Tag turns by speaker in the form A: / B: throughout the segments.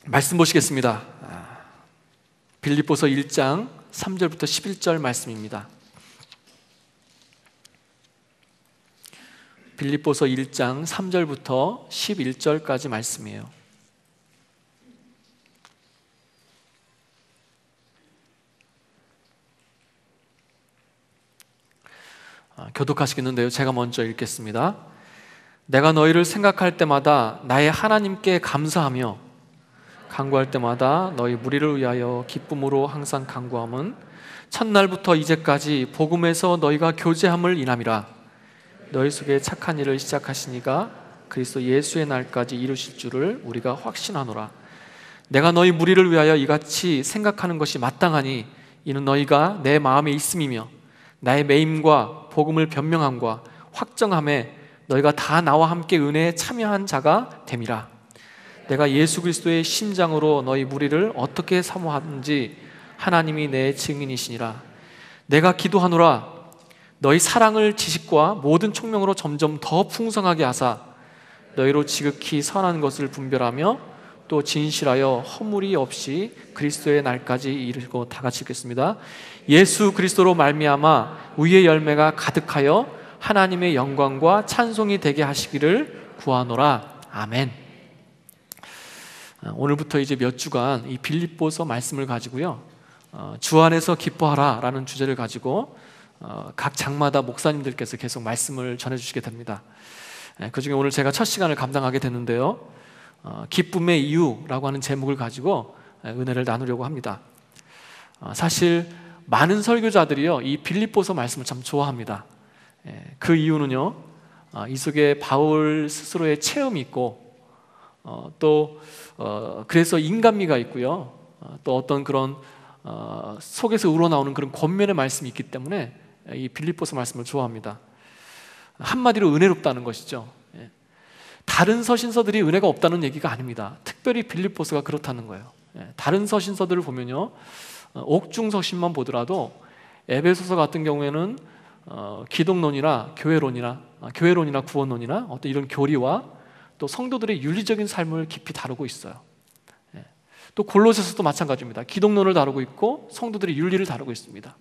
A: 말씀 보시겠습니다. 빌립보서 1장 3절부터 11절 말씀입니다. 빌립보서 1장 3절부터 11절까지 말씀이에요. 교독하시겠는데요, 제가 먼저 읽겠습니다. 내가 너희를 생각할 때마다 나의 하나님께 감사하며 간구할 때마다 너희 무리를 위하여 기쁨으로 항상 간구함은 첫날부터 이제까지 복음에서 너희가 교제함을 인함이라. 너희 속에 착한 일을 시작하시니가 그리스도 예수의 날까지 이루실 줄을 우리가 확신하노라. 내가 너희 무리를 위하여 이같이 생각하는 것이 마땅하니 이는 너희가 내 마음에 있음이며 나의 매임과 복음을 변명함과 확정함에 너희가 다 나와 함께 은혜에 참여한 자가 됨이라. 내가 예수 그리스도의 심장으로 너희 무리를 어떻게 사모하는지 하나님이 내 증인이시니라. 내가 기도하노라. 너희 사랑을 지식과 모든 총명으로 점점 더 풍성하게 하사 너희로 지극히 선한 것을 분별하며 또 진실하여 허물이 없이 그리스도의 날까지 이르고, 다 같이 읽겠습니다. 예수 그리스도로 말미암아 의의 열매가 가득하여 하나님의 영광과 찬송이 되게 하시기를 구하노라. 아멘. 오늘부터 이제 몇 주간 이 빌립보서 말씀을 가지고요, 주 안에서 기뻐하라 라는 주제를 가지고 각 장마다 목사님들께서 계속 말씀을 전해주시게 됩니다. 그 중에 오늘 제가 첫 시간을 감당하게 됐는데요, 기쁨의 이유라고 하는 제목을 가지고 은혜를 나누려고 합니다. 사실 많은 설교자들이요, 이 빌립보서 말씀을 참 좋아합니다. 그 이유는요, 이 속에 바울 스스로의 체험이 있고 또 그래서 인간미가 있고요, 또 어떤 그런 속에서 우러나오는 그런 권면의 말씀이 있기 때문에 이 빌립보서 말씀을 좋아합니다. 한마디로 은혜롭다는 것이죠. 다른 서신서들이 은혜가 없다는 얘기가 아닙니다. 특별히 빌립보서가 그렇다는 거예요. 다른 서신서들을 보면요, 옥중서신만 보더라도 에베소서 같은 경우에는 기독론이나 교회론이나 구원론이나 어떤 이런 교리와 또 성도들의 윤리적인 삶을 깊이 다루고 있어요. 또 골로새서도 마찬가지입니다. 기독론을 다루고 있고 성도들의 윤리를 다루고 있습니다.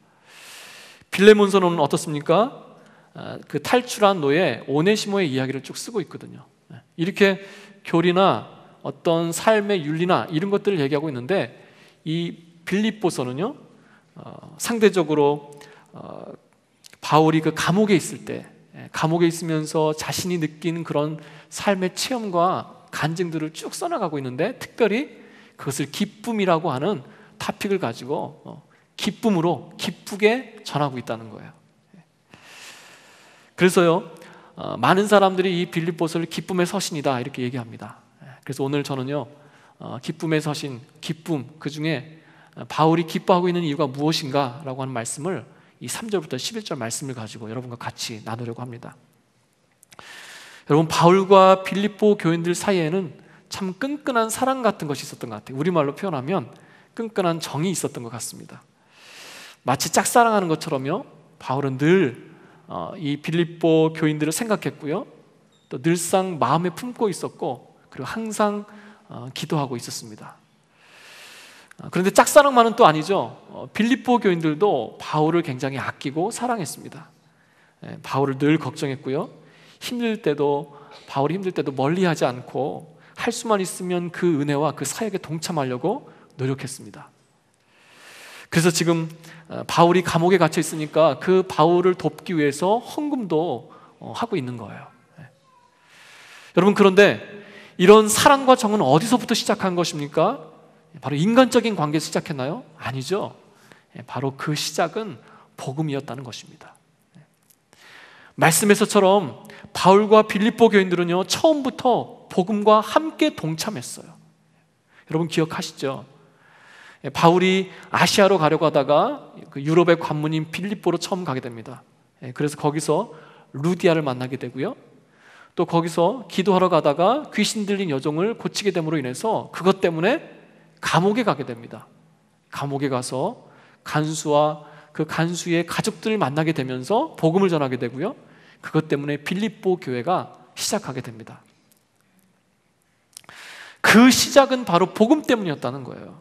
A: 빌레몬서는 어떻습니까? 그 탈출한 노예 오네시모의 이야기를 쭉 쓰고 있거든요. 이렇게 교리나 어떤 삶의 윤리나 이런 것들을 얘기하고 있는데, 이 빌립보서는요, 상대적으로 바울이 그 감옥에 있을 때, 감옥에 있으면서 자신이 느낀 그런 삶의 체험과 간증들을 쭉 써나가고 있는데, 특별히 그것을 기쁨이라고 하는 토픽을 가지고 기쁨으로 기쁘게 전하고 있다는 거예요. 그래서요, 많은 사람들이 이 빌립보서를 기쁨의 서신이다 이렇게 얘기합니다. 그래서 오늘 저는요, 기쁨의 서신, 기쁨, 그 중에 바울이 기뻐하고 있는 이유가 무엇인가 라고 하는 말씀을 이 3절부터 11절 말씀을 가지고 여러분과 같이 나누려고 합니다. 여러분, 바울과 빌립보 교인들 사이에는 참 끈끈한 사랑 같은 것이 있었던 것 같아요. 우리말로 표현하면 끈끈한 정이 있었던 것 같습니다. 마치 짝사랑하는 것처럼요, 바울은 늘 이 빌립보 교인들을 생각했고요, 또 늘상 마음에 품고 있었고, 그리고 항상 기도하고 있었습니다. 그런데 짝사랑만은 또 아니죠. 빌립보 교인들도 바울을 굉장히 아끼고 사랑했습니다. 바울을 늘 걱정했고요, 바울이 힘들 때도 멀리하지 않고 할 수만 있으면 그 은혜와 그 사역에 동참하려고 노력했습니다. 그래서 지금 바울이 감옥에 갇혀 있으니까 그 바울을 돕기 위해서 헌금도 하고 있는 거예요. 여러분, 그런데 이런 사랑과 정은 어디서부터 시작한 것입니까? 바로 인간적인 관계에서 시작했나요? 아니죠. 바로 그 시작은 복음이었다는 것입니다. 말씀에서처럼 바울과 빌립보 교인들은요, 처음부터 복음과 함께 동참했어요. 여러분 기억하시죠? 바울이 아시아로 가려고 하다가 그 유럽의 관문인 빌립보로 처음 가게 됩니다. 그래서 거기서 루디아를 만나게 되고요, 또 거기서 기도하러 가다가 귀신 들린 여종을 고치게 됨으로 인해서 그것 때문에 감옥에 가게 됩니다. 감옥에 가서 간수와 그 간수의 가족들을 만나게 되면서 복음을 전하게 되고요, 그것 때문에 빌립보 교회가 시작하게 됩니다. 그 시작은 바로 복음 때문이었다는 거예요.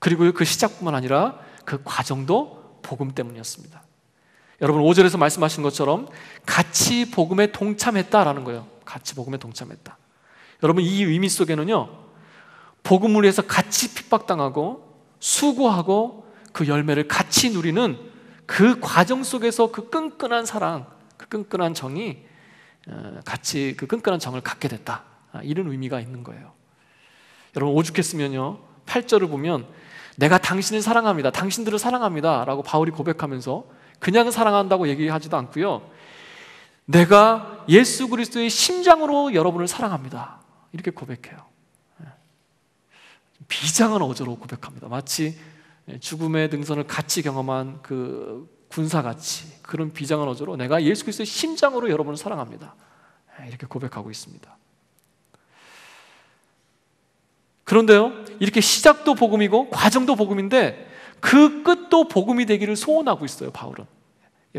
A: 그리고 그 시작뿐만 아니라 그 과정도 복음 때문이었습니다. 여러분 5절에서 말씀하신 것처럼 같이 복음에 동참했다라는 거예요. 같이 복음에 동참했다. 여러분 이 의미 속에는요, 복음을 위해서 같이 핍박당하고 수고하고 그 열매를 같이 누리는 그 과정 속에서 그 끈끈한 사랑, 그 끈끈한 정이 같이 그 끈끈한 정을 갖게 됐다, 이런 의미가 있는 거예요. 여러분 오죽했으면요, 8절을 보면 내가 당신을 사랑합니다, 당신들을 사랑합니다 라고 바울이 고백하면서 그냥 사랑한다고 얘기하지도 않고요, 내가 예수 그리스도의 심장으로 여러분을 사랑합니다 이렇게 고백해요. 비장한 어조로 고백합니다. 마치 죽음의 등선을 같이 경험한 그 군사같이 그런 비장한 어조로 내가 예수 그리스도의 심장으로 여러분을 사랑합니다 이렇게 고백하고 있습니다. 그런데요, 이렇게 시작도 복음이고 과정도 복음인데 그 끝도 복음이 되기를 소원하고 있어요. 바울은.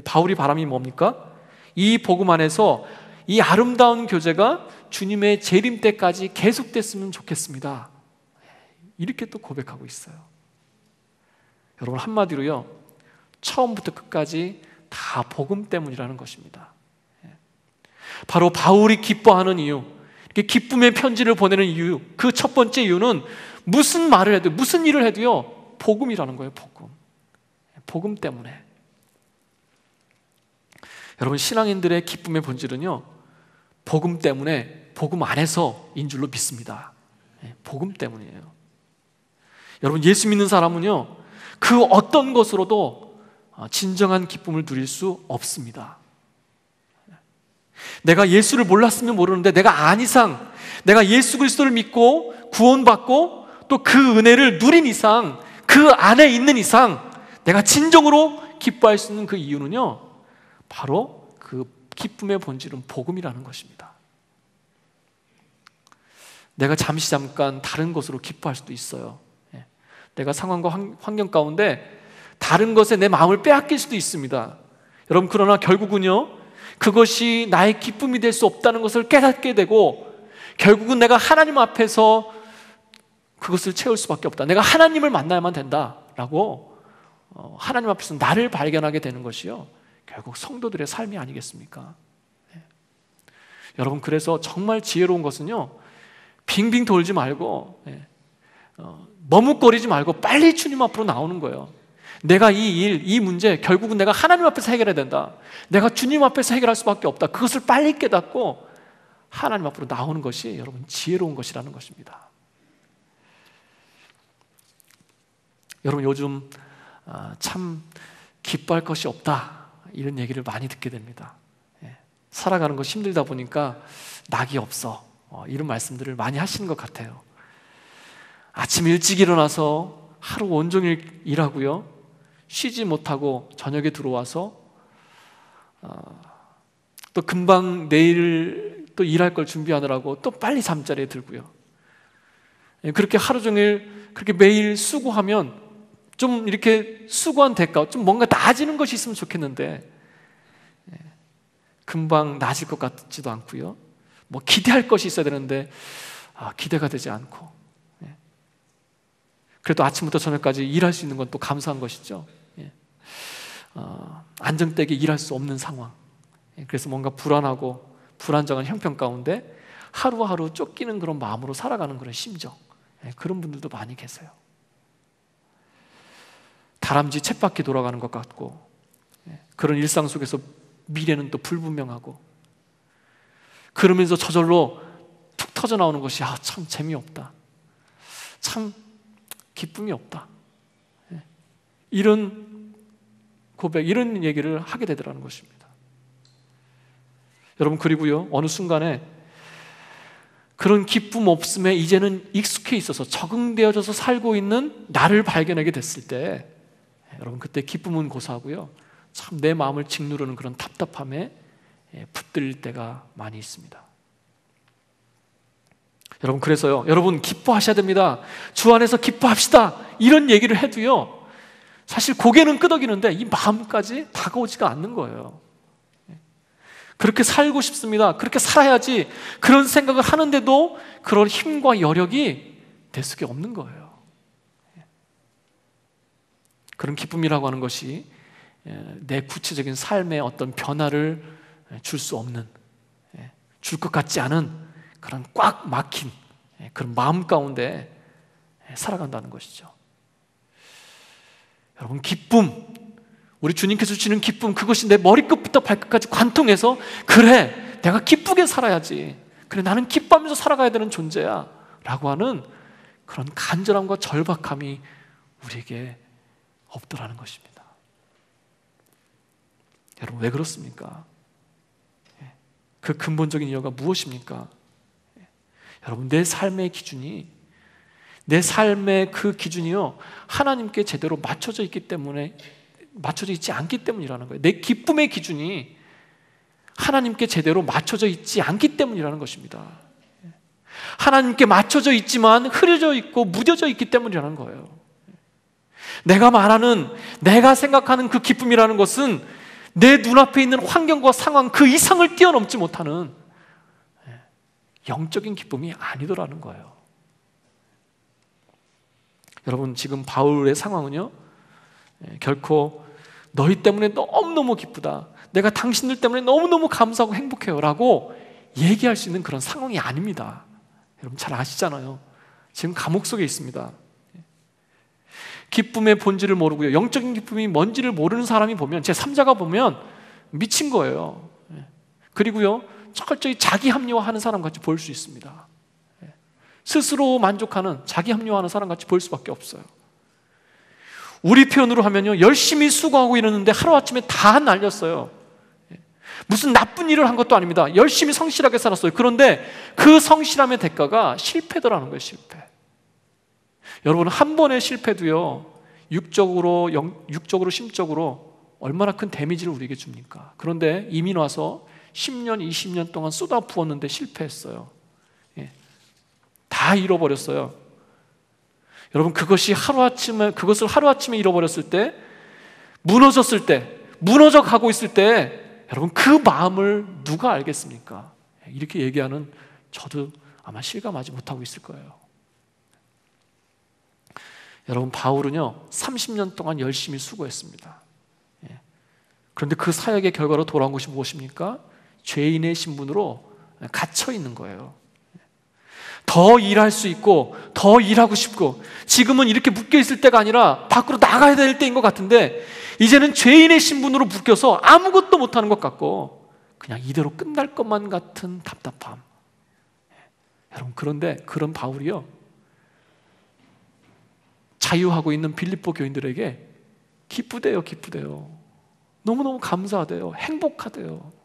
A: 바울이 바람이 뭡니까? 이 복음 안에서 이 아름다운 교제가 주님의 재림 때까지 계속됐으면 좋겠습니다 이렇게 또 고백하고 있어요. 여러분 한마디로요, 처음부터 끝까지 다 복음 때문이라는 것입니다. 바로 바울이 기뻐하는 이유, 이렇게 기쁨의 편지를 보내는 이유, 그 첫 번째 이유는 무슨 말을 해도 무슨 일을 해도요 복음이라는 거예요. 복음 때문에. 여러분 신앙인들의 기쁨의 본질은요 복음 때문에, 복음 안에서인 줄로 믿습니다. 복음 때문이에요. 여러분 예수 믿는 사람은요 그 어떤 것으로도 진정한 기쁨을 누릴 수 없습니다. 내가 예수를 몰랐으면 모르는데 내가 안 이상, 내가 예수 그리스도를 믿고 구원받고 또 그 은혜를 누린 이상, 그 안에 있는 이상 내가 진정으로 기뻐할 수 있는 그 이유는요 바로 그 기쁨의 본질은 복음이라는 것입니다. 내가 잠깐 다른 것으로 기뻐할 수도 있어요. 내가 상황과 환경 가운데 다른 것에 내 마음을 빼앗길 수도 있습니다. 여러분 그러나 결국은요 그것이 나의 기쁨이 될 수 없다는 것을 깨닫게 되고 결국은 내가 하나님 앞에서 그것을 채울 수밖에 없다, 내가 하나님을 만나야만 된다라고 하나님 앞에서 나를 발견하게 되는 것이요 결국 성도들의 삶이 아니겠습니까? 여러분 그래서 정말 지혜로운 것은요 빙빙 돌지 말고 머뭇거리지 말고 빨리 주님 앞으로 나오는 거예요. 내가 이 문제 결국은 내가 하나님 앞에서 해결해야 된다, 내가 주님 앞에서 해결할 수밖에 없다, 그것을 빨리 깨닫고 하나님 앞으로 나오는 것이 여러분 지혜로운 것이라는 것입니다. 여러분 요즘 참 기뻐할 것이 없다 이런 얘기를 많이 듣게 됩니다. 살아가는 거 힘들다 보니까 낙이 없어, 이런 말씀들을 많이 하시는 것 같아요. 아침 일찍 일어나서 하루 온종일 일하고요, 쉬지 못하고 저녁에 들어와서 또 금방 내일 또 일할 걸 준비하느라고 또 빨리 잠자리에 들고요, 그렇게 하루 종일 그렇게 매일 수고하면 좀 이렇게 수고한 대가, 좀 뭔가 나아지는 것이 있으면 좋겠는데 금방 나아질 것 같지도 않고요, 뭐 기대할 것이 있어야 되는데 기대가 되지 않고, 그래도 아침부터 저녁까지 일할 수 있는 건 또 감사한 것이죠. 안정되게 일할 수 없는 상황, 그래서 뭔가 불안하고 불안정한 형편 가운데 하루하루 쫓기는 그런 마음으로 살아가는 그런 심정, 그런 분들도 많이 계세요. 다람쥐 쳇바퀴 돌아가는 것 같고, 그런 일상 속에서 미래는 또 불분명하고, 그러면서 저절로 툭 터져 나오는 것이 참 재미없다, 참 기쁨이 없다, 이런 고백, 이런 얘기를 하게 되더라는 것입니다. 여러분 그리고요 어느 순간에 그런 기쁨 없음에 이제는 익숙해 있어서 적응되어져서 살고 있는 나를 발견하게 됐을 때 여러분 그때 기쁨은 고사하고요 참 내 마음을 짓누르는 그런 답답함에 붙들 때가 많이 있습니다. 여러분 그래서요 여러분 기뻐하셔야 됩니다. 주 안에서 기뻐합시다 이런 얘기를 해도요 사실 고개는 끄덕이는데 이 마음까지 다가오지가 않는 거예요. 그렇게 살고 싶습니다. 그렇게 살아야지. 그런 생각을 하는데도 그런 힘과 여력이 내 속에 없는 거예요. 그런 기쁨이라고 하는 것이 내 구체적인 삶에 어떤 변화를 줄 수 없는, 줄 것 같지 않은 그런 꽉 막힌 그런 마음 가운데 살아간다는 것이죠. 여러분, 기쁨, 우리 주님께서 주시는 기쁨, 그것이 내 머리끝부터 발끝까지 관통해서 그래, 내가 기쁘게 살아야지, 그래, 나는 기뻐하면서 살아가야 되는 존재야 라고 하는 그런 간절함과 절박함이 우리에게 없더라는 것입니다. 여러분, 왜 그렇습니까? 그 근본적인 이유가 무엇입니까? 여러분, 내 삶의 기준이, 내 삶의 그 기준이요, 하나님께 제대로 맞춰져 있기 때문에, 맞춰져 있지 않기 때문이라는 거예요. 내 기쁨의 기준이 하나님께 제대로 맞춰져 있지 않기 때문이라는 것입니다. 하나님께 맞춰져 있지만 흐려져 있고 무뎌져 있기 때문이라는 거예요. 내가 말하는, 내가 생각하는 그 기쁨이라는 것은 내 눈앞에 있는 환경과 상황 그 이상을 뛰어넘지 못하는 영적인 기쁨이 아니더라는 거예요. 여러분, 지금 바울의 상황은요, 결코 너희 때문에 너무너무 기쁘다, 내가 당신들 때문에 너무너무 감사하고 행복해요 라고 얘기할 수 있는 그런 상황이 아닙니다. 여러분 잘 아시잖아요. 지금 감옥 속에 있습니다. 기쁨의 본질을 모르고요, 영적인 기쁨이 뭔지를 모르는 사람이 보면, 제 3자가 보면 미친 거예요. 그리고요, 철저히 자기 합리화하는 사람 같이 보일 수 있습니다. 스스로 만족하는, 자기 합리화하는 사람 같이 보일 수밖에 없어요. 우리 표현으로 하면요, 열심히 수고하고 이러는데 하루아침에 다 날렸어요. 무슨 나쁜 일을 한 것도 아닙니다. 열심히 성실하게 살았어요. 그런데 그 성실함의 대가가 실패더라는 거예요. 실패. 여러분, 한 번의 실패도요, 육적으로, 심적으로 얼마나 큰 데미지를 우리에게 줍니까? 그런데 이민 와서 10년, 20년 동안 쏟아 부었는데 실패했어요. 다 잃어버렸어요. 여러분, 그것을 하루아침에 잃어버렸을 때, 무너졌을 때, 무너져 가고 있을 때, 여러분, 그 마음을 누가 알겠습니까? 이렇게 얘기하는 저도 아마 실감하지 못하고 있을 거예요. 여러분, 바울은요 30년 동안 열심히 수고했습니다. 그런데 그 사역의 결과로 돌아온 것이 무엇입니까? 죄인의 신분으로 갇혀 있는 거예요. 더 일할 수 있고 더 일하고 싶고, 지금은 이렇게 묶여 있을 때가 아니라 밖으로 나가야 될 때인 것 같은데, 이제는 죄인의 신분으로 묶여서 아무것도 못하는 것 같고 그냥 이대로 끝날 것만 같은 답답함. 여러분, 그런데 그런 바울이요, 자유하고 있는 빌립보 교인들에게 기쁘대요. 기쁘대요. 너무너무 감사하대요. 행복하대요.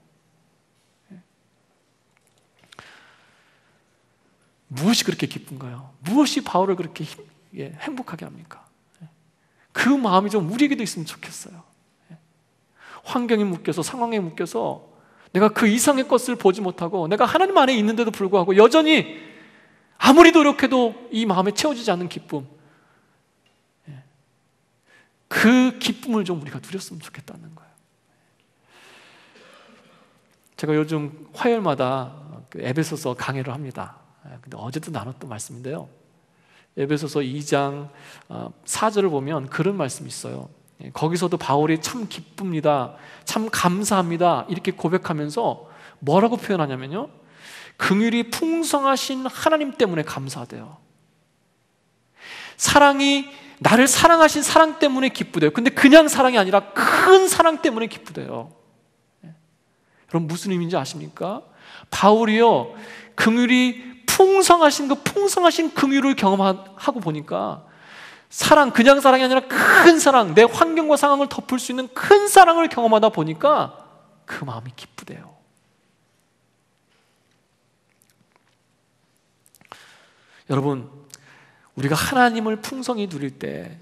A: 무엇이 그렇게 기쁜가요? 무엇이 바울을 그렇게 행복하게 합니까? 그 마음이 좀 우리에게도 있으면 좋겠어요. 환경에 묶여서, 상황에 묶여서 내가 그 이상의 것을 보지 못하고 내가 하나님 안에 있는데도 불구하고 여전히 아무리 노력해도 이 마음에 채워지지 않는 기쁨, 그 기쁨을 좀 우리가 누렸으면 좋겠다는 거예요. 제가 요즘 화요일마다 에베소서 강해를 합니다. 근데 어제도 나눴던 말씀인데요, 에베소서 2장 4절을 보면 그런 말씀이 있어요. 거기서도 바울이 참 기쁩니다, 참 감사합니다 이렇게 고백하면서 뭐라고 표현하냐면요, 긍휼이 풍성하신 하나님 때문에 감사하대요. 사랑이, 나를 사랑하신 사랑 때문에 기쁘대요. 근데 그냥 사랑이 아니라 큰 사랑 때문에 기쁘대요. 여러분, 무슨 의미인지 아십니까? 바울이요, 긍휼이 풍성하신 그 풍성하신 긍휼을 경험하고 보니까 사랑, 그냥 사랑이 아니라 큰 사랑, 내 환경과 상황을 덮을 수 있는 큰 사랑을 경험하다 보니까 그 마음이 기쁘대요. 여러분, 우리가 하나님을 풍성히 누릴 때,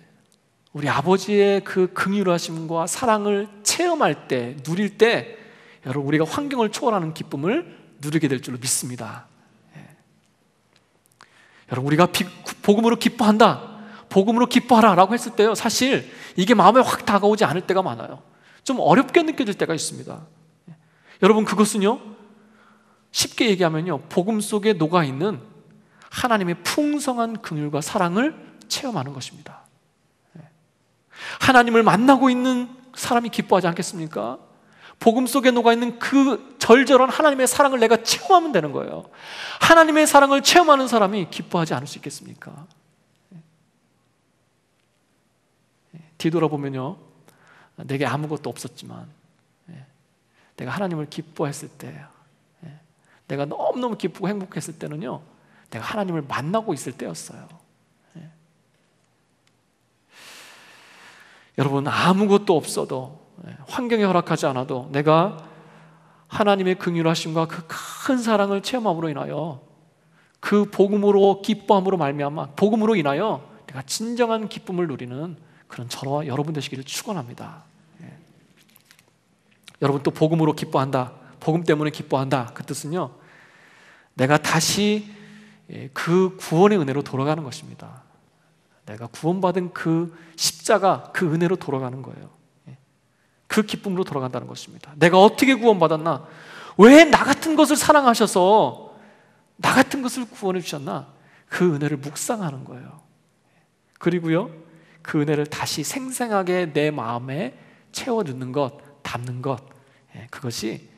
A: 우리 아버지의 그 긍휼하심과 사랑을 체험할 때, 누릴 때, 여러분, 우리가 환경을 초월하는 기쁨을 누리게 될 줄로 믿습니다. 여러분, 우리가 복음으로 기뻐한다, 복음으로 기뻐하라 라고 했을 때요, 사실 이게 마음에 확 다가오지 않을 때가 많아요. 좀 어렵게 느껴질 때가 있습니다. 여러분, 그것은요, 쉽게 얘기하면요, 복음 속에 녹아있는 하나님의 풍성한 긍휼과 사랑을 체험하는 것입니다. 하나님을 만나고 있는 사람이 기뻐하지 않겠습니까? 복음 속에 녹아있는 그 절절한 하나님의 사랑을 내가 체험하면 되는 거예요. 하나님의 사랑을 체험하는 사람이 기뻐하지 않을 수 있겠습니까? 뒤돌아보면요, 내게 아무것도 없었지만 내가 하나님을 기뻐했을 때, 내가 너무너무 기쁘고 행복했을 때는요, 내가 하나님을 만나고 있을 때였어요. 여러분, 아무것도 없어도, 환경이 허락하지 않아도 내가 하나님의 긍휼하심과 그 큰 사랑을 체험함으로 인하여, 그 복음으로 기뻐함으로 말미암아 복음으로 인하여 내가 진정한 기쁨을 누리는 그런 저와 여러분 되시기를 축원합니다. 여러분, 또 복음으로 기뻐한다, 복음 때문에 기뻐한다, 그 뜻은요, 내가 다시 그 구원의 은혜로 돌아가는 것입니다. 내가 구원받은 그 십자가, 그 은혜로 돌아가는 거예요. 그 기쁨으로 돌아간다는 것입니다. 내가 어떻게 구원받았나? 왜 나 같은 것을 사랑하셔서 나 같은 것을 구원해 주셨나? 그 은혜를 묵상하는 거예요. 그리고요, 그 은혜를 다시 생생하게 내 마음에 채워 넣는 것, 담는 것, 그것이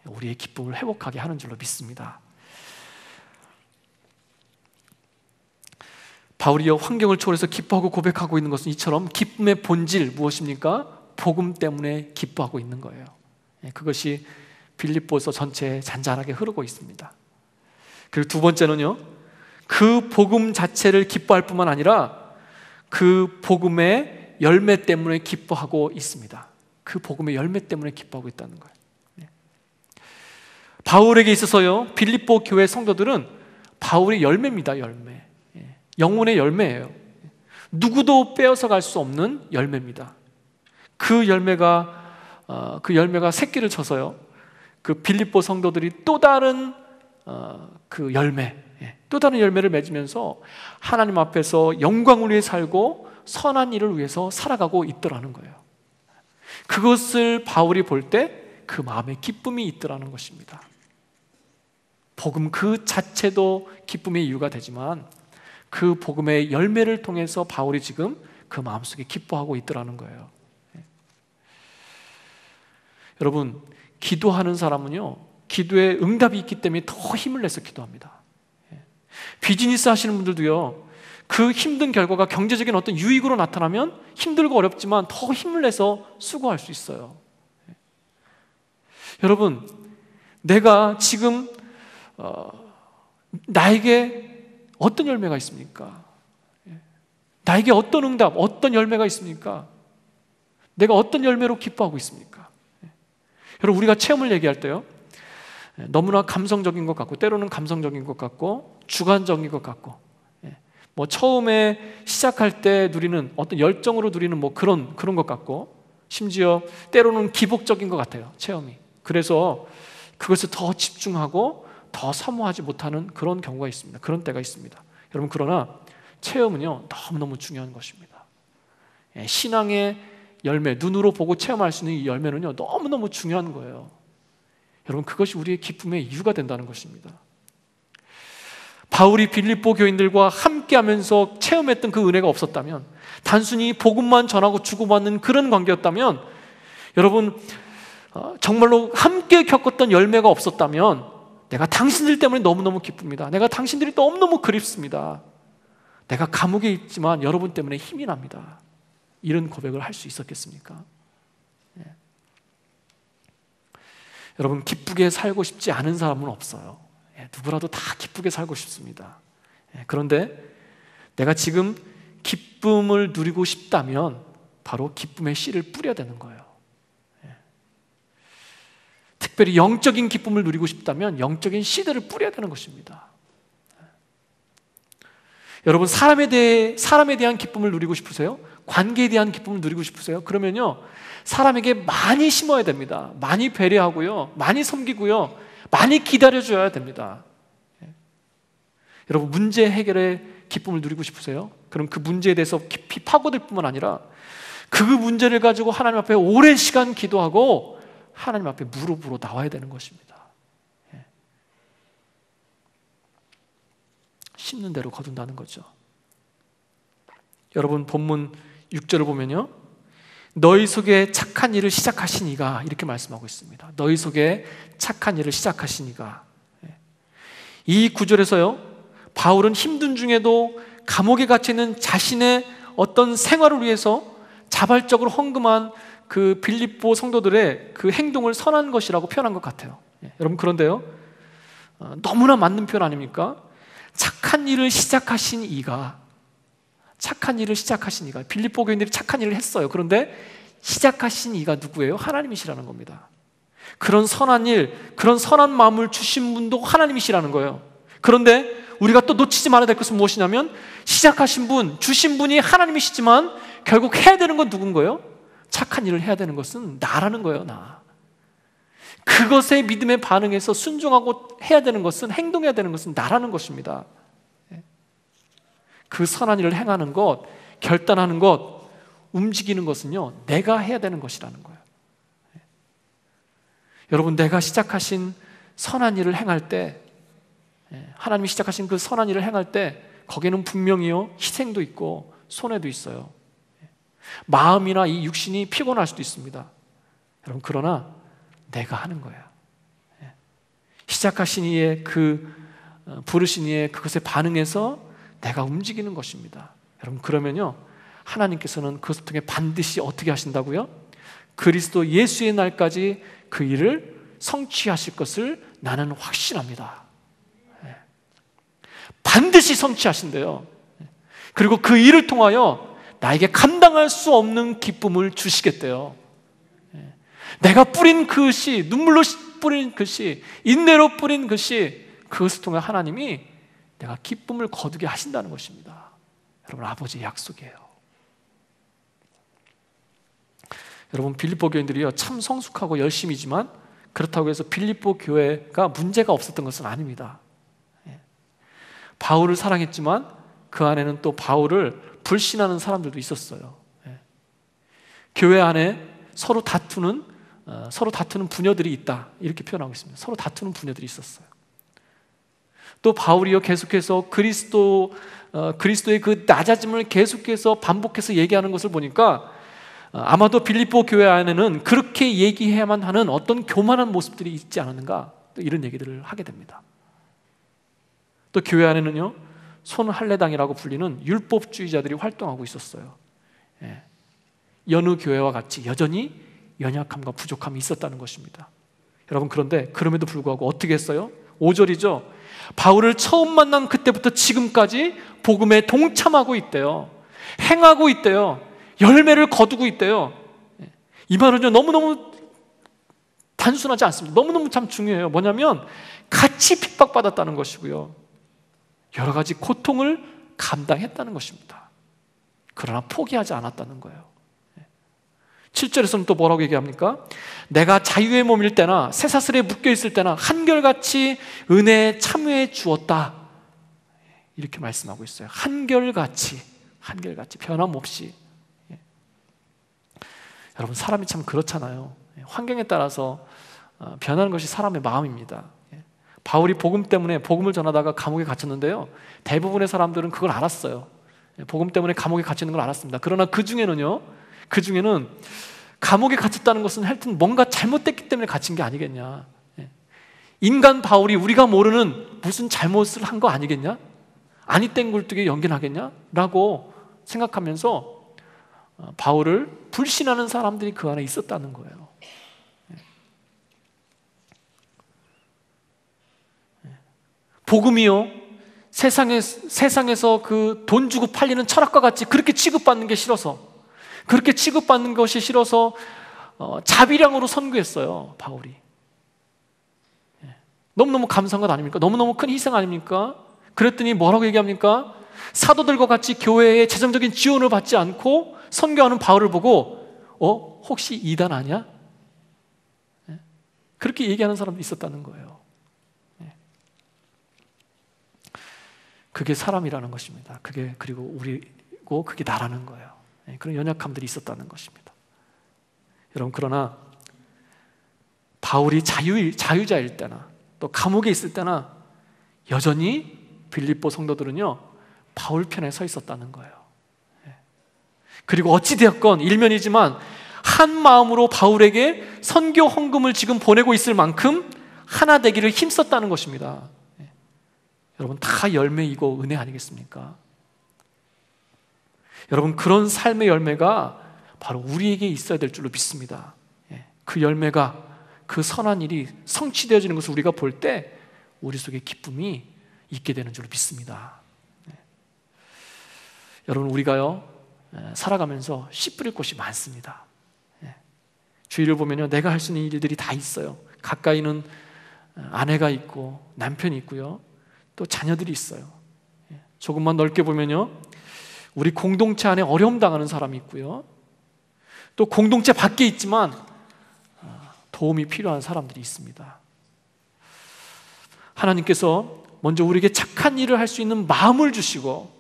A: 우리의 기쁨을 회복하게 하는 줄로 믿습니다. 바울이요, 환경을 초월해서 기뻐하고 고백하고 있는 것은 이처럼 기쁨의 본질 무엇입니까? 복음 때문에 기뻐하고 있는 거예요. 그것이 빌립보서 전체에 잔잔하게 흐르고 있습니다. 그리고 두 번째는요, 그 복음 자체를 기뻐할 뿐만 아니라 그 복음의 열매 때문에 기뻐하고 있습니다. 그 복음의 열매 때문에 기뻐하고 있다는 거예요. 바울에게 있어서요, 빌립보 교회 성도들은 바울의 열매입니다. 열매, 영혼의 열매예요. 누구도 빼앗아 갈 수 없는 열매입니다. 그 열매가 새끼를 쳐서요, 그 빌립보 성도들이 또 다른 그 열매, 또 다른 열매를 맺으면서 하나님 앞에서 영광을 위해 살고 선한 일을 위해서 살아가고 있더라는 거예요. 그것을 바울이 볼 때 그 마음에 기쁨이 있더라는 것입니다. 복음 그 자체도 기쁨의 이유가 되지만 그 복음의 열매를 통해서 바울이 지금 그 마음속에 기뻐하고 있더라는 거예요. 여러분, 기도하는 사람은요, 기도에 응답이 있기 때문에 더 힘을 내서 기도합니다. 비즈니스 하시는 분들도요, 그 힘든 결과가 경제적인 어떤 유익으로 나타나면 힘들고 어렵지만 더 힘을 내서 수고할 수 있어요. 여러분, 내가 지금 나에게 어떤 열매가 있습니까? 나에게 어떤 응답, 어떤 열매가 있습니까? 내가 어떤 열매로 기뻐하고 있습니까? 여러분, 우리가 체험을 얘기할 때요, 너무나 감성적인 것 같고, 때로는 감성적인 것 같고, 주관적인 것 같고, 뭐 처음에 시작할 때 누리는 어떤 열정으로 누리는 뭐 그런 것 같고, 심지어 때로는 기복적인 것 같아요, 체험이. 그래서 그것을 더 집중하고 더 사모하지 못하는 그런 경우가 있습니다. 그런 때가 있습니다. 여러분, 그러나 체험은요, 너무너무 중요한 것입니다. 신앙의 열매, 눈으로 보고 체험할 수 있는 이 열매는요, 너무너무 중요한 거예요. 여러분, 그것이 우리의 기쁨의 이유가 된다는 것입니다. 바울이 빌립보 교인들과 함께하면서 체험했던 그 은혜가 없었다면, 단순히 복음만 전하고 주고받는 그런 관계였다면, 여러분, 정말로 함께 겪었던 열매가 없었다면 내가 당신들 때문에 너무너무 기쁩니다. 내가 당신들이 너무너무 그립습니다. 내가 감옥에 있지만 여러분 때문에 힘이 납니다. 이런 고백을 할 수 있었겠습니까? 여러분, 기쁘게 살고 싶지 않은 사람은 없어요. 누구라도 다 기쁘게 살고 싶습니다. 그런데 내가 지금 기쁨을 누리고 싶다면 바로 기쁨의 씨를 뿌려야 되는 거예요. 특별히 영적인 기쁨을 누리고 싶다면 영적인 씨들을 뿌려야 되는 것입니다. 여러분, 사람에 대한 기쁨을 누리고 싶으세요? 관계에 대한 기쁨을 누리고 싶으세요? 그러면요, 사람에게 많이 심어야 됩니다. 많이 배려하고요, 많이 섬기고요, 많이 기다려줘야 됩니다. 여러분, 문제 해결의 기쁨을 누리고 싶으세요? 그럼 그 문제에 대해서 깊이 파고들 뿐만 아니라 그 문제를 가지고 하나님 앞에 오랜 시간 기도하고 하나님 앞에 무릎으로 나와야 되는 것입니다. 심는 대로 거둔다는 거죠. 여러분 본문 6절을 보면요, 너희 속에 착한 일을 시작하신 이가, 이렇게 말씀하고 있습니다. 너희 속에 착한 일을 시작하신 이가. 이 구절에서요, 바울은 힘든 중에도 감옥에 갇혀있는 자신의 어떤 생활을 위해서 자발적으로 헌금한 그 빌립보 성도들의 그 행동을 선한 것이라고 표현한 것 같아요. 여러분 그런데요, 너무나 맞는 표현 아닙니까? 착한 일을 시작하신 이가, 착한 일을 시작하신 이가, 빌립보 교인들이 착한 일을 했어요. 그런데 시작하신 이가 누구예요? 하나님이시라는 겁니다. 그런 선한 일, 그런 선한 마음을 주신 분도 하나님이시라는 거예요. 그런데 우리가 또 놓치지 말아야 될 것은 무엇이냐면, 시작하신 분, 주신 분이 하나님이시지만 결국 해야 되는 건 누군 거예요? 착한 일을 해야 되는 것은 나라는 거예요. 나. 그것에 믿음에 반응해서 순종하고 해야 되는 것은, 행동해야 되는 것은 나라는 것입니다. 그 선한 일을 행하는 것, 결단하는 것, 움직이는 것은요, 내가 해야 되는 것이라는 거예요. 여러분, 내가 시작하신 선한 일을 행할 때, 하나님이 시작하신 그 선한 일을 행할 때 거기에는 분명히요, 희생도 있고 손해도 있어요. 마음이나 이 육신이 피곤할 수도 있습니다. 여러분, 그러나 내가 하는 거예요. 시작하신 이의 그 부르신 이의 그것에 반응해서 내가 움직이는 것입니다. 여러분, 그러면요, 하나님께서는 그것을 통해 반드시 어떻게 하신다고요? 그리스도 예수의 날까지 그 일을 성취하실 것을 나는 확신합니다. 반드시 성취하신대요. 그리고 그 일을 통하여 나에게 감당할 수 없는 기쁨을 주시겠대요. 내가 뿌린 그 씨, 눈물로 뿌린 그 씨, 인내로 뿌린 그 씨, 그것을 통해 하나님이 내가 기쁨을 거두게 하신다는 것입니다. 여러분, 아버지의 약속이에요. 여러분, 빌립보 교인들이요, 참 성숙하고 열심이지만 그렇다고 해서 빌립보 교회가 문제가 없었던 것은 아닙니다. 바울을 사랑했지만 그 안에는 또 바울을 불신하는 사람들도 있었어요. 교회 안에 서로 다투는 부녀들이 있다, 이렇게 표현하고 있습니다. 서로 다투는 부녀들이 있었어요. 또 바울이요, 계속해서 그리스도의 그 낮아짐을 계속해서 반복해서 얘기하는 것을 보니까 아마도 빌립보 교회 안에는 그렇게 얘기해야만 하는 어떤 교만한 모습들이 있지 않았는가, 또 이런 얘기들을 하게 됩니다. 또 교회 안에는요, 손할례당이라고 불리는 율법주의자들이 활동하고 있었어요. 여느 교회와 같이 여전히 연약함과 부족함이 있었다는 것입니다. 여러분, 그런데 그럼에도 불구하고 어떻게 했어요? 5절이죠. 바울을 처음 만난 그때부터 지금까지 복음에 동참하고 있대요. 행하고 있대요. 열매를 거두고 있대요. 이 말은요, 너무너무 단순하지 않습니다. 너무너무 참 중요해요. 뭐냐면 같이 핍박받았다는 것이고요, 여러 가지 고통을 감당했다는 것입니다. 그러나 포기하지 않았다는 거예요. 7절에서는 또 뭐라고 얘기합니까? 내가 자유의 몸일 때나 쇠사슬에 묶여있을 때나 한결같이 은혜에 참여해 주었다, 이렇게 말씀하고 있어요. 한결같이 변함없이. 여러분, 사람이 참 그렇잖아요. 환경에 따라서 변하는 것이 사람의 마음입니다. 바울이 복음 때문에 복음을 전하다가 감옥에 갇혔는데요, 대부분의 사람들은 그걸 알았어요. 복음 때문에 감옥에 갇히는 걸 알았습니다. 그러나 그 중에는 감옥에 갇혔다는 것은 하여튼 뭔가 잘못됐기 때문에 갇힌 게 아니겠냐, 인간 바울이 우리가 모르는 무슨 잘못을 한 거 아니겠냐, 아니 땡 굴뚝에 연기나겠냐 라고 생각하면서 바울을 불신하는 사람들이 그 안에 있었다는 거예요. 복음이요, 세상에서 그 돈 주고 팔리는 철학과 같이 그렇게 취급받는 게 싫어서, 그렇게 취급받는 것이 싫어서 자비량으로 선교했어요, 바울이. 너무너무 감사한 것 아닙니까? 너무너무 큰 희생 아닙니까? 그랬더니 뭐라고 얘기합니까? 사도들과 같이 교회에 재정적인 지원을 받지 않고 선교하는 바울을 보고 혹시 이단 아니야? 그렇게 얘기하는 사람도 있었다는 거예요. 그게 사람이라는 것입니다. 그리고 우리고 그게 나라는 거예요. 그런 연약함들이 있었다는 것입니다. 여러분, 그러나 바울이 자유자일 때나 또 감옥에 있을 때나 여전히 빌립보 성도들은요 바울 편에 서 있었다는 거예요. 그리고 어찌되었건 일면이지만 한 마음으로 바울에게 선교 헌금을 지금 보내고 있을 만큼 하나 되기를 힘썼다는 것입니다. 여러분, 다 열매이고 은혜 아니겠습니까? 여러분, 그런 삶의 열매가 바로 우리에게 있어야 될 줄로 믿습니다. 그 열매가, 그 선한 일이 성취되어지는 것을 우리가 볼 때 우리 속에 기쁨이 있게 되는 줄로 믿습니다. 여러분, 우리가요 살아가면서 씨 뿌릴 곳이 많습니다. 주위를 보면요 내가 할 수 있는 일들이 다 있어요. 가까이는 아내가 있고 남편이 있고요, 또 자녀들이 있어요. 조금만 넓게 보면요 우리 공동체 안에 어려움 당하는 사람이 있고요, 또 공동체 밖에 있지만 도움이 필요한 사람들이 있습니다. 하나님께서 먼저 우리에게 착한 일을 할 수 있는 마음을 주시고,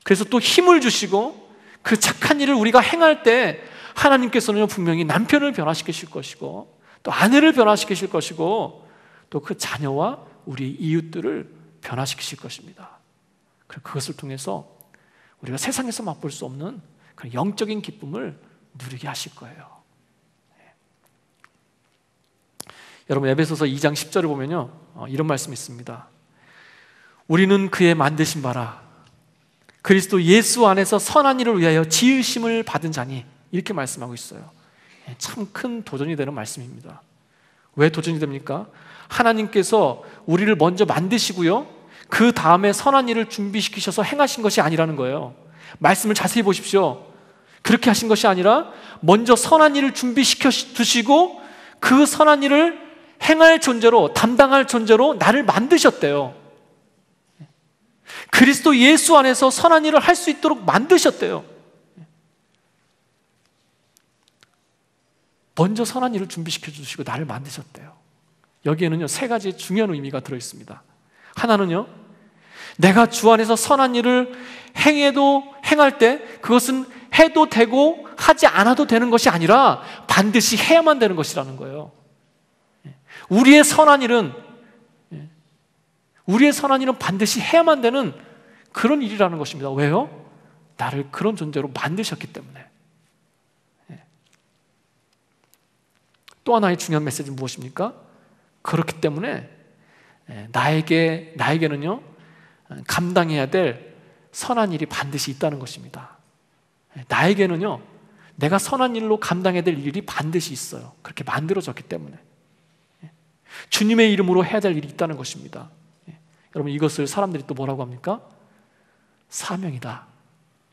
A: 그래서 또 힘을 주시고, 그 착한 일을 우리가 행할 때 하나님께서는 분명히 남편을 변화시키실 것이고, 또 아내를 변화시키실 것이고, 또 그 자녀와 우리 이웃들을 변화시키실 것입니다. 그리고 그것을 통해서 우리가 세상에서 맛볼 수 없는 그런 영적인 기쁨을 누리게 하실 거예요. 여러분, 에베소서 2장 10절을 보면요 이런 말씀이 있습니다. 우리는 그의 만드신 바라 그리스도 예수 안에서 선한 일을 위하여 지으심을 받은 자니, 이렇게 말씀하고 있어요. 참 큰 도전이 되는 말씀입니다. 왜 도전이 됩니까? 하나님께서 우리를 먼저 만드시고요 그 다음에 선한 일을 준비시키셔서 행하신 것이 아니라는 거예요. 말씀을 자세히 보십시오. 그렇게 하신 것이 아니라 먼저 선한 일을 준비시켜 두시고 그 선한 일을 행할 존재로, 담당할 존재로 나를 만드셨대요. 그리스도 예수 안에서 선한 일을 할 수 있도록 만드셨대요. 먼저 선한 일을 준비시켜 주시고 나를 만드셨대요. 여기에는요 세 가지 중요한 의미가 들어있습니다. 하나는요, 내가 주 안에서 선한 일을 행할 때 그것은 해도 되고 하지 않아도 되는 것이 아니라 반드시 해야만 되는 것이라는 거예요. 우리의 선한 일은 반드시 해야만 되는 그런 일이라는 것입니다. 왜요? 나를 그런 존재로 만드셨기 때문에. 또 하나의 중요한 메시지는 무엇입니까? 그렇기 때문에 나에게는요 감당해야 될 선한 일이 반드시 있다는 것입니다. 나에게는요 내가 선한 일로 감당해야 될 일이 반드시 있어요. 그렇게 만들어졌기 때문에. 주님의 이름으로 해야 될 일이 있다는 것입니다. 여러분, 이것을 사람들이 또 뭐라고 합니까? 사명이다,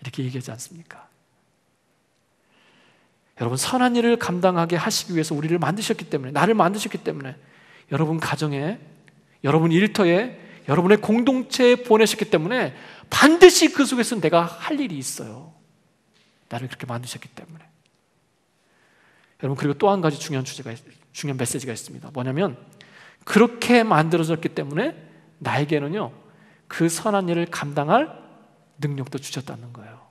A: 이렇게 얘기하지 않습니까? 여러분, 선한 일을 감당하게 하시기 위해서 우리를 만드셨기 때문에, 나를 만드셨기 때문에 여러분 가정에, 여러분 일터에, 여러분의 공동체에 보내셨기 때문에 반드시 그 속에서 내가 할 일이 있어요. 나를 그렇게 만드셨기 때문에. 여러분, 그리고 또 한 가지 중요한 메시지가 있습니다. 뭐냐면 그렇게 만들어졌기 때문에 나에게는요 그 선한 일을 감당할 능력도 주셨다는 거예요.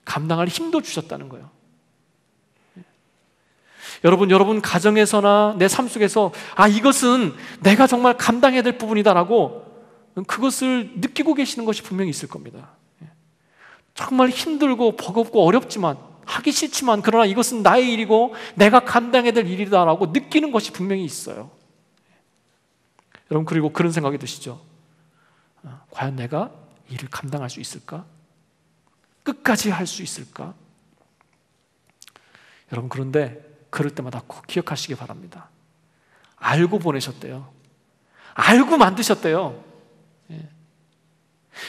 A: 감당할 힘도 주셨다는 거예요. 여러분 가정에서나 내 삶 속에서 이것은 내가 정말 감당해야 될 부분이다라고 그것을 느끼고 계시는 것이 분명히 있을 겁니다. 정말 힘들고 버겁고 어렵지만, 하기 싫지만, 그러나 이것은 나의 일이고 내가 감당해야 될 일이다라고 느끼는 것이 분명히 있어요. 여러분, 그리고 그런 생각이 드시죠? 과연 내가 일을 감당할 수 있을까? 끝까지 할 수 있을까? 여러분, 그런데 그럴 때마다 꼭 기억하시기 바랍니다. 알고 보내셨대요. 알고 만드셨대요.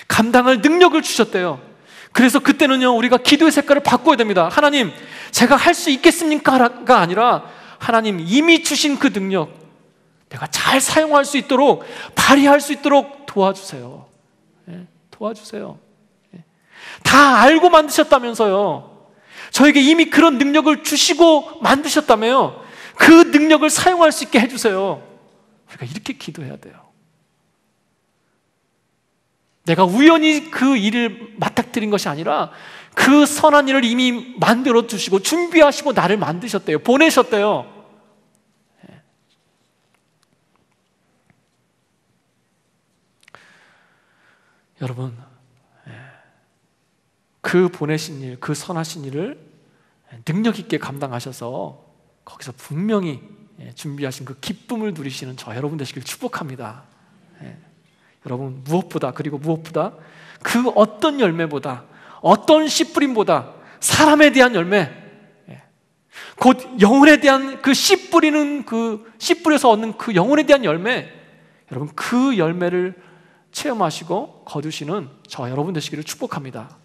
A: 감당할 능력을 주셨대요. 그래서 그때는요 우리가 기도의 색깔을 바꿔야 됩니다. 하나님, 제가 할 수 있겠습니까가 아니라 하나님, 이미 주신 그 능력 내가 잘 사용할 수 있도록, 발휘할 수 있도록 도와주세요. 도와주세요. 다 알고 만드셨다면서요. 저에게 이미 그런 능력을 주시고 만드셨다며요. 그 능력을 사용할 수 있게 해주세요. 우리가 이렇게 기도해야 돼요. 내가 우연히 그 일을 맡아드린 것이 아니라 그 선한 일을 이미 만들어 주시고 준비하시고 나를 만드셨대요. 보내셨대요. 여러분, 그 보내신 일, 그 선하신 일을 능력 있게 감당하셔서 거기서 분명히 준비하신 그 기쁨을 누리시는 저 여러분 되시길 축복합니다. 여러분, 무엇보다, 그리고 무엇보다 그 어떤 열매보다, 어떤 씨뿌림보다 사람에 대한 열매, 곧 영혼에 대한 그 씨 뿌리는, 그 씨 뿌려서 얻는 그 영혼에 대한 열매, 여러분, 그 열매를 체험하시고 거두시는 저 여러분 되시기를 축복합니다.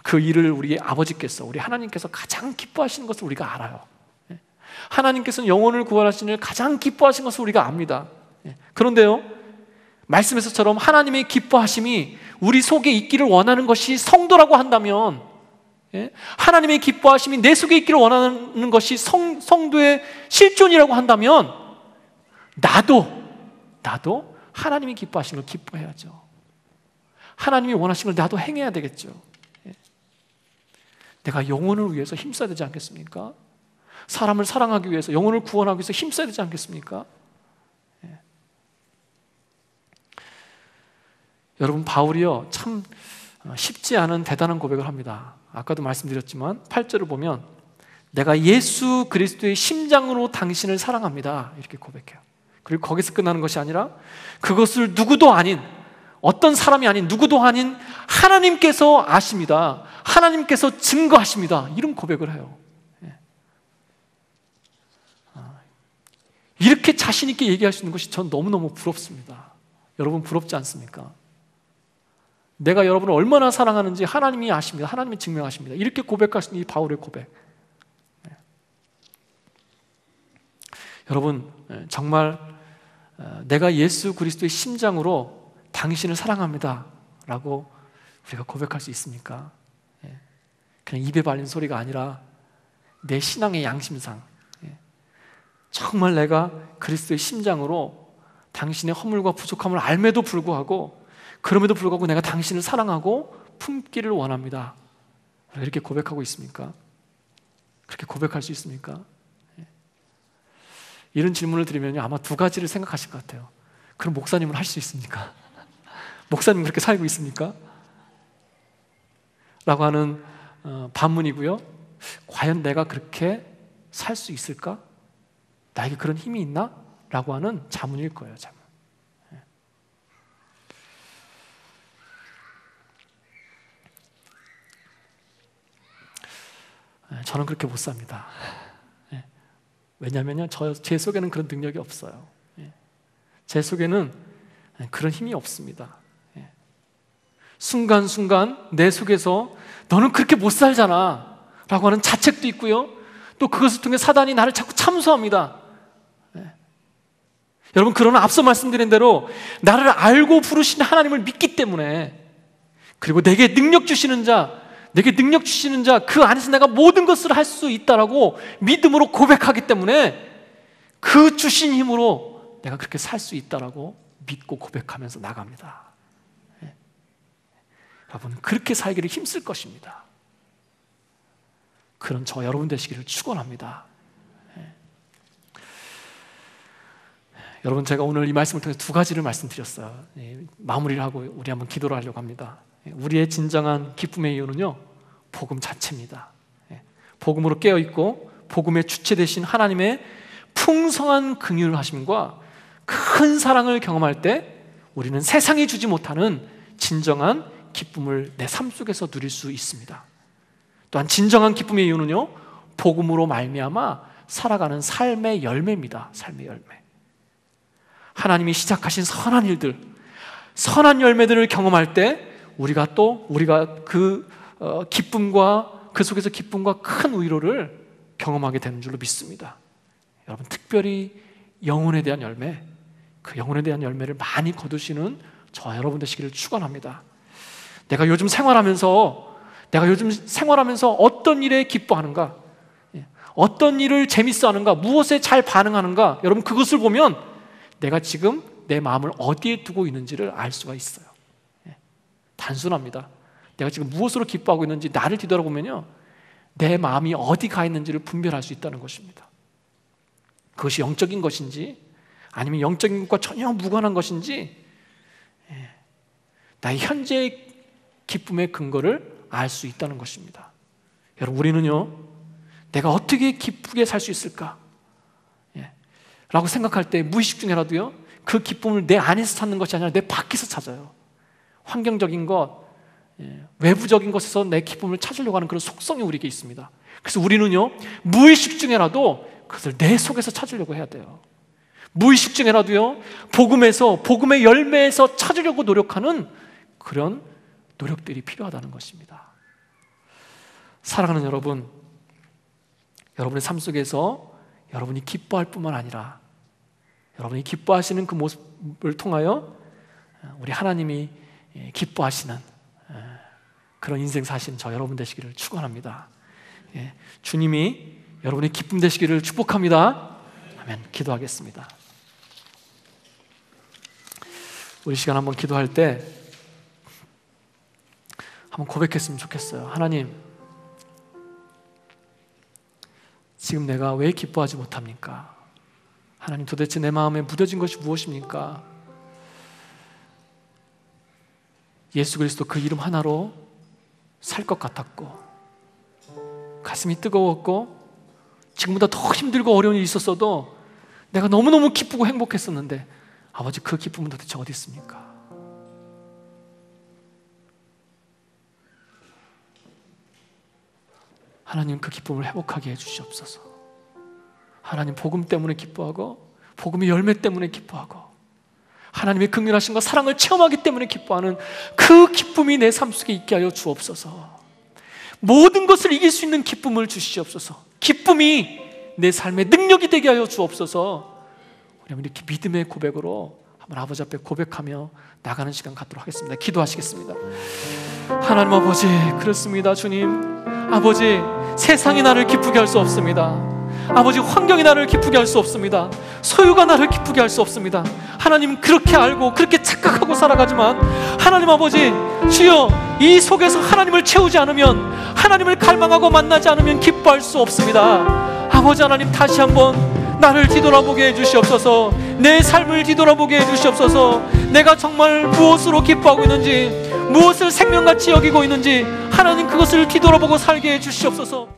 A: 그 일을 우리 아버지께서, 우리 하나님께서 가장 기뻐하시는 것을 우리가 알아요. 하나님께서는 영혼을 구원하시는 일 가장 기뻐하시는 것을 우리가 압니다. 그런데요, 말씀에서처럼 하나님의 기뻐하심이 우리 속에 있기를 원하는 것이 성도라고 한다면, 하나님의 기뻐하심이 내 속에 있기를 원하는 것이 성도의 실존이라고 한다면, 나도 하나님이 기뻐하시는 걸 기뻐해야죠. 하나님이 원하시는 걸 나도 행해야 되겠죠. 내가 영혼을 위해서 힘써야 되지 않겠습니까? 사람을 사랑하기 위해서, 영혼을 구원하기 위해서 힘써야 되지 않겠습니까? 여러분, 바울이요, 참 쉽지 않은 대단한 고백을 합니다. 아까도 말씀드렸지만 8절을 보면 내가 예수 그리스도의 심장으로 당신을 사랑합니다, 이렇게 고백해요. 그리고 거기서 끝나는 것이 아니라 그것을 누구도 아닌, 어떤 사람이 아닌, 누구도 아닌 하나님께서 아십니다. 하나님께서 증거하십니다. 이런 고백을 해요. 이렇게 자신 있게 얘기할 수 있는 것이 전 너무너무 부럽습니다. 여러분, 부럽지 않습니까? 내가 여러분을 얼마나 사랑하는지 하나님이 아십니다. 하나님이 증명하십니다. 이렇게 고백할 수 있는 이 바울의 고백. 여러분, 정말 내가 예수 그리스도의 심장으로 당신을 사랑합니다 라고 우리가 고백할 수 있습니까? 그냥 입에 발린 소리가 아니라 내 신앙의 양심상, 정말 내가 그리스도의 심장으로 당신의 허물과 부족함을 알매도 불구하고, 그럼에도 불구하고 내가 당신을 사랑하고 품기를 원합니다, 이렇게 고백하고 있습니까? 그렇게 고백할 수 있습니까? 이런 질문을 드리면 아마 두 가지를 생각하실 것 같아요. 그럼 목사님은 할 수 있습니까? 목사님 그렇게 살고 있습니까? 라고 하는 반문이고요. 과연 내가 그렇게 살 수 있을까? 나에게 그런 힘이 있나? 라고 하는 자문일 거예요, 자문. 저는 그렇게 못 삽니다. 왜냐하면 제 속에는 그런 능력이 없어요. 제 속에는 그런 힘이 없습니다. 순간순간 내 속에서 너는 그렇게 못 살잖아 라고 하는 자책도 있고요, 또 그것을 통해 사단이 나를 자꾸 참소합니다. 여러분, 그러나 앞서 말씀드린 대로 나를 알고 부르신 하나님을 믿기 때문에, 그리고 내게 능력 주시는 자, 그 안에서 내가 모든 것을 할 수 있다라고 믿음으로 고백하기 때문에 그 주신 힘으로 내가 그렇게 살 수 있다라고 믿고 고백하면서 나갑니다. 여러분, 그렇게 살기를 힘쓸 것입니다. 그런 저 여러분 되시기를 축원합니다. 여러분, 제가 오늘 이 말씀을 통해서 두 가지를 말씀드렸어요. 마무리를 하고 우리 한번 기도를 하려고 합니다. 우리의 진정한 기쁨의 이유는요, 복음 자체입니다. 복음으로 깨어있고 복음의 주체 되신 하나님의 풍성한 긍휼하심과 큰 사랑을 경험할 때 우리는 세상이 주지 못하는 진정한 기쁨을 내 삶 속에서 누릴 수 있습니다. 또한 진정한 기쁨의 이유는요, 복음으로 말미암아 살아가는 삶의 열매입니다. 삶의 열매. 하나님이 시작하신 선한 일들, 선한 열매들을 경험할 때 우리가 그 기쁨과, 그 속에서 기쁨과 큰 위로를 경험하게 되는 줄로 믿습니다. 여러분, 특별히 영혼에 대한 열매, 그 영혼에 대한 열매를 많이 거두시는 저 여러분 되시기를 축원합니다. 내가 요즘 생활하면서 어떤 일에 기뻐하는가, 어떤 일을 재밌어 하는가, 무엇에 잘 반응하는가, 여러분, 그것을 보면 내가 지금 내 마음을 어디에 두고 있는지를 알 수가 있어요. 단순합니다. 내가 지금 무엇으로 기뻐하고 있는지 나를 뒤돌아보면요, 내 마음이 어디 가 있는지를 분별할 수 있다는 것입니다. 그것이 영적인 것인지 아니면 영적인 것과 전혀 무관한 것인지 나의 현재의 기쁨의 근거를 알 수 있다는 것입니다. 여러분, 우리는요, 내가 어떻게 기쁘게 살 수 있을까? 라고 생각할 때 무의식 중에라도요, 그 기쁨을 내 안에서 찾는 것이 아니라 내 밖에서 찾아요. 환경적인 것, 외부적인 것에서 내 기쁨을 찾으려고 하는 그런 속성이 우리에게 있습니다. 그래서 우리는요, 무의식 중에라도 그것을 내 속에서 찾으려고 해야 돼요. 무의식 중에라도요, 복음에서, 복음의 열매에서 찾으려고 노력하는 그런 노력들이 필요하다는 것입니다. 사랑하는 여러분, 여러분의 삶 속에서 여러분이 기뻐할 뿐만 아니라 여러분이 기뻐하시는 그 모습을 통하여 우리 하나님이 기뻐하시는 그런 인생 사신 저 여러분 되시기를 축원합니다. 주님이 여러분의 기쁨 되시기를 축복합니다. 아멘. 기도하겠습니다. 우리 시간 한번 기도할 때 한번 고백했으면 좋겠어요. 하나님, 지금 내가 왜 기뻐하지 못합니까? 하나님, 도대체 내 마음에 묻어진 것이 무엇입니까? 예수 그리스도 그 이름 하나로 살 것 같았고, 가슴이 뜨거웠고, 지금보다 더 힘들고 어려운 일이 있었어도 내가 너무너무 기쁘고 행복했었는데, 아버지, 그 기쁨은 도대체 어디 있습니까? 하나님, 그 기쁨을 회복하게 해주시옵소서. 하나님, 복음 때문에 기뻐하고 복음의 열매 때문에 기뻐하고 하나님의 긍휼하심과 사랑을 체험하기 때문에 기뻐하는 그 기쁨이 내 삶 속에 있게 하여 주옵소서. 모든 것을 이길 수 있는 기쁨을 주시옵소서. 기쁨이 내 삶의 능력이 되게 하여 주옵소서. 우리 이렇게 믿음의 고백으로 한번 아버지 앞에 고백하며 나가는 시간 갖도록 하겠습니다. 기도하시겠습니다. 하나님 아버지, 그렇습니다. 주님, 아버지, 세상이 나를 기쁘게 할 수 없습니다. 아버지, 환경이 나를 기쁘게 할 수 없습니다. 소유가 나를 기쁘게 할 수 없습니다. 하나님, 그렇게 알고 그렇게 착각하고 살아가지만 하나님 아버지, 주여, 이 속에서 하나님을 채우지 않으면, 하나님을 갈망하고 만나지 않으면 기뻐할 수 없습니다. 아버지 하나님, 다시 한번 나를 뒤돌아보게 해주시옵소서. 내 삶을 뒤돌아보게 해주시옵소서. 내가 정말 무엇으로 기뻐하고 있는지, 무엇을 생명같이 여기고 있는지 하나님, 그것을 뒤돌아보고 살게 해주시옵소서.